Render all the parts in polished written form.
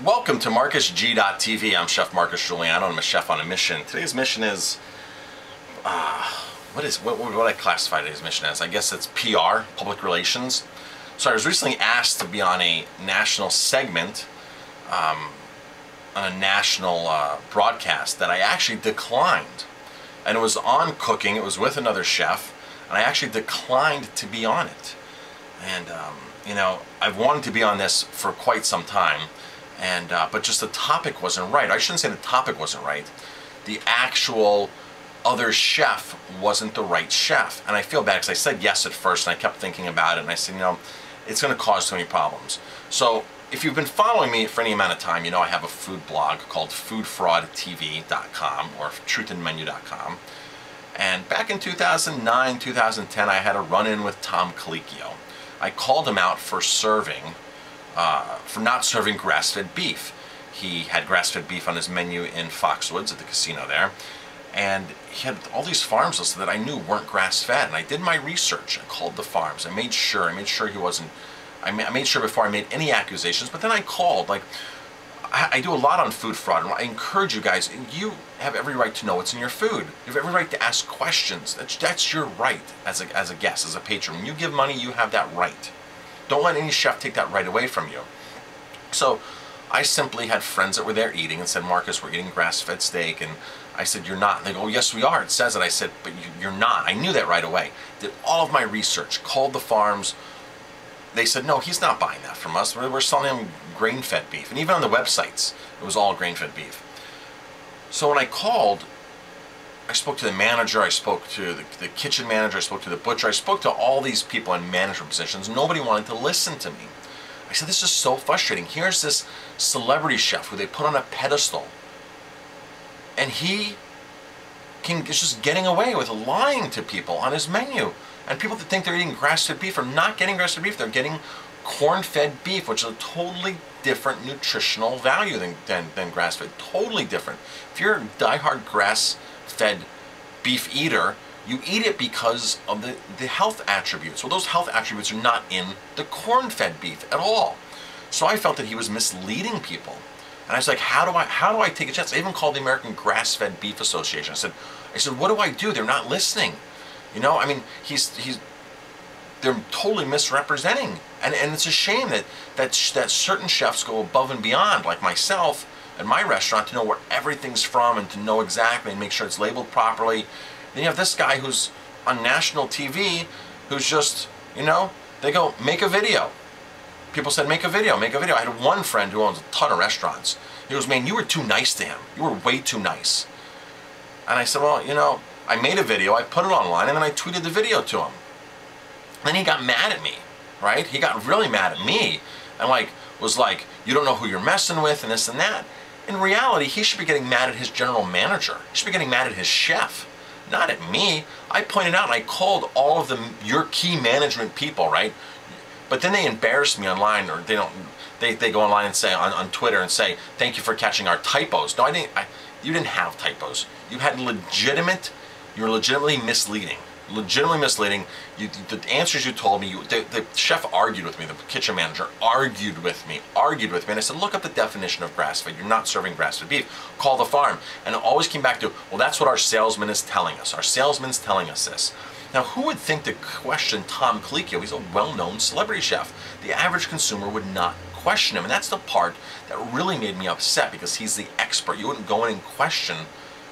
Welcome to MarcusG.tv. I'm Chef Marcus Guiliano. I'm a chef on a mission. Today's mission is, what would I classify today's mission as? I guess it's PR, public relations. So I was recently asked to be on a national segment, on a national broadcast that I actually declined. And it was on cooking, it was with another chef, and I actually declined to be on it. And, you know, I've wanted to be on this for quite some time. And but just the topic wasn't right. I shouldn't say the topic wasn't right. The actual other chef wasn't the right chef. And I feel bad because I said yes at first and I kept thinking about it and I said, you know, it's going to cause too many problems. So if you've been following me for any amount of time, you know I have a food blog called foodfraudtv.com or truthandmenu.com. And back in 2009, 2010, I had a run-in with Tom Colicchio. I called him out for not serving grass-fed beef. He had grass-fed beef on his menu in Foxwoods at the casino there, and he had all these farms listed that I knew weren't grass-fed. And I did my research. I called the farms. I made sure he wasn't. I made sure before I made any accusations. But then I called. Like I do a lot on food fraud, and I encourage you guys. You have every right to know what's in your food. You have every right to ask questions. That's your right as a guest, as a patron. When you give money, you have that right. Don't let any chef take that right away from you. So I simply had friends that were there eating and said, Marcus, we're eating grass-fed steak. And I said, you're not. And they go, oh, yes, we are. It says it. I said, but you're not. I knew that right away. Did all of my research, called the farms. They said, no, he's not buying that from us. We're selling him grain-fed beef. And even on the websites, it was all grain-fed beef. So when I called, I spoke to the manager, I spoke to the kitchen manager, I spoke to the butcher, I spoke to all these people in management positions. Nobody wanted to listen to me. I said, this is so frustrating. Here's this celebrity chef who they put on a pedestal, and he is just getting away with lying to people on his menu. And people that think they're eating grass-fed beef are not getting grass-fed beef. They're getting corn-fed beef, which is a totally different nutritional value than grass-fed. Totally different. If you're a diehard grass-fed beef eater, you eat it because of the health attributes. Well, those health attributes are not in the corn-fed beef at all. So I felt that he was misleading people. And I was like, how do I take a chance? I even called the American Grass-Fed Beef Association. I said, what do I do? They're not listening. You know, I mean, they're totally misrepresenting. And it's a shame that certain chefs go above and beyond, like myself at my restaurant, to know where everything's from and to know exactly and make sure it's labeled properly. Then you have this guy who's on national TV who's just, you know, they go, make a video. People said, make a video, make a video. I had one friend who owns a ton of restaurants. He goes, man, you were too nice to him. You were way too nice. And I said, well, you know, I made a video, I put it online, and then I tweeted the video to him. Then he got mad at me, right? He got really mad at me and was like, you don't know who you're messing with and this and that. In reality, he should be getting mad at his general manager. He should be getting mad at his chef, not at me. I pointed out and I called all of your key management people, right? But then they embarrass me online, or they go online and say on Twitter and say, thank you for catching our typos. No, you didn't have typos. You had you were legitimately misleading. Legitimately misleading. The answers you told me, the chef argued with me, the kitchen manager argued with me, and I said, look up the definition of grass-fed. You're not serving grass-fed beef. Call the farm. And it always came back to, well, that's what our salesman is telling us. Our salesman's telling us this. Now, who would think to question Tom Colicchio? He's a well-known celebrity chef. The average consumer would not question him, and that's the part that really made me upset, because he's the expert. You wouldn't go in and question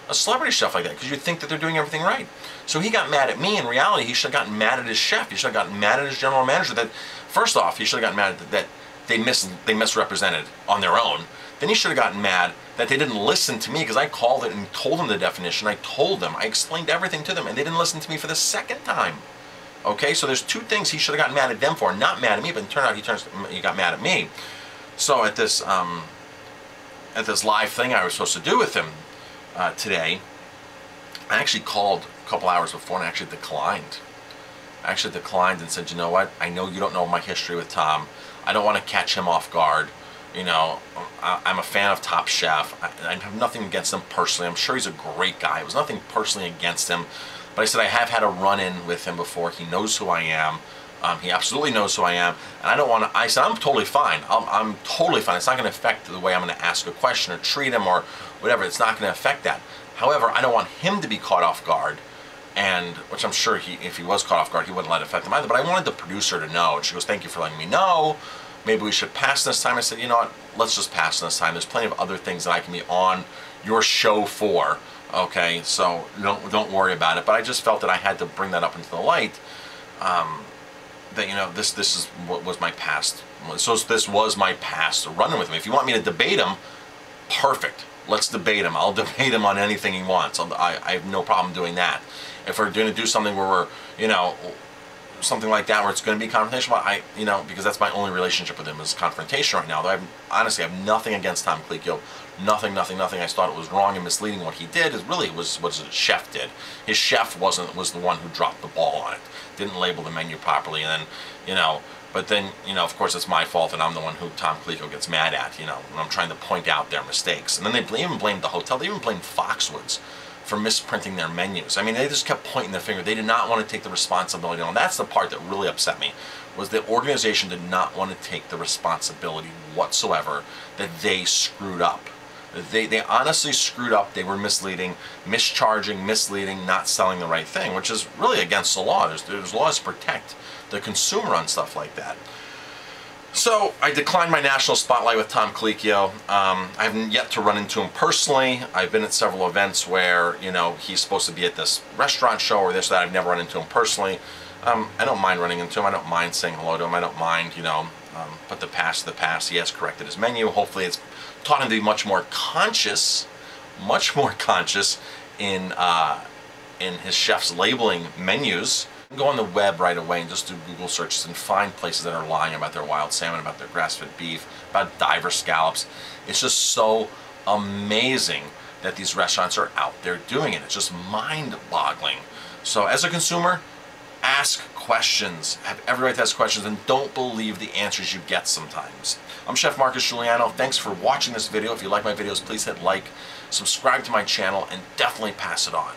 a celebrity chef like that because you'd think that they're doing everything right. So he got mad at me. In reality, he should have gotten mad at his chef. He should have gotten mad at his general manager. That first off, he should have gotten mad at that they misrepresented on their own. Then he should have gotten mad that they didn't listen to me, because I called it and told them the definition. I told them, I explained everything to them, and they didn't listen to me for the second time. Okay, so there's two things he should have gotten mad at them for, not mad at me, but it turned out he got mad at me. So at this live thing I was supposed to do with him today, I actually called a couple hours before and I actually declined. I actually declined and said, you know what, I know you don't know my history with Tom. I don't want to catch him off guard. You know, I'm a fan of Top Chef. I have nothing against him personally. I'm sure he's a great guy. It was nothing personally against him. But I said I have had a run-in with him before. He knows who I am. He absolutely knows who I am, and I don't want to. I said I'm totally fine. I'm totally fine. It's not going to affect the way I'm going to ask a question or treat him or whatever. It's not going to affect that. However, I don't want him to be caught off guard, and which I'm sure if he was caught off guard, he wouldn't let it affect him either. But I wanted the producer to know, and she goes, "Thank you for letting me know. Maybe we should pass this time." I said, "You know what? Let's just pass this time. There's plenty of other things that I can be on your show for. Okay, so don't worry about it." But I just felt that I had to bring that up into the light. That, you know, this is what was my past. So this was my past running with him. If you want me to debate him, perfect. Let's debate him. I'll debate him on anything he wants. I have no problem doing that. If we're going to do something where we're, you know, something like that where it's going to be confrontational, you know, because that's my only relationship with him is confrontation right now. Though honestly, I have nothing against Tom Colicchio. Nothing. I just thought it was wrong and misleading what he did. Is really was what his chef did. His chef was the one who dropped the ball on it. Didn't label the menu properly, and then, you know, but then, you know, of course it's my fault, and I'm the one who Tom Colicchio gets mad at, you know, when I'm trying to point out their mistakes. And then they even blamed the hotel. They even blamed Foxwoods for misprinting their menus. I mean, they just kept pointing their finger. They did not want to take the responsibility. And that's the part that really upset me, was the organization did not want to take the responsibility whatsoever that they screwed up. They honestly screwed up. They were misleading, mischarging, misleading, not selling the right thing, which is really against the law. There's laws to protect the consumer on stuff like that. So I declined my national spotlight with Tom Colicchio. I haven't yet to run into him personally. I've been at several events where, you know, he's supposed to be at this restaurant show or this or that. I've never run into him personally. I don't mind running into him. I don't mind saying hello to him. I don't mind, you know, put the past to the past. He has corrected his menu. Hopefully it's taught him to be much more conscious in his chef's labeling menus. Go on the web right away and just do Google searches and find places that are lying about their wild salmon, about their grass-fed beef, about diver scallops. It's just so amazing that these restaurants are out there doing it. It's just mind-boggling. So as a consumer, ask questions. Have every right to ask questions, and don't believe the answers you get sometimes. I'm Chef Marcus Guiliano. Thanks for watching this video. If you like my videos, please hit like, subscribe to my channel, and definitely pass it on.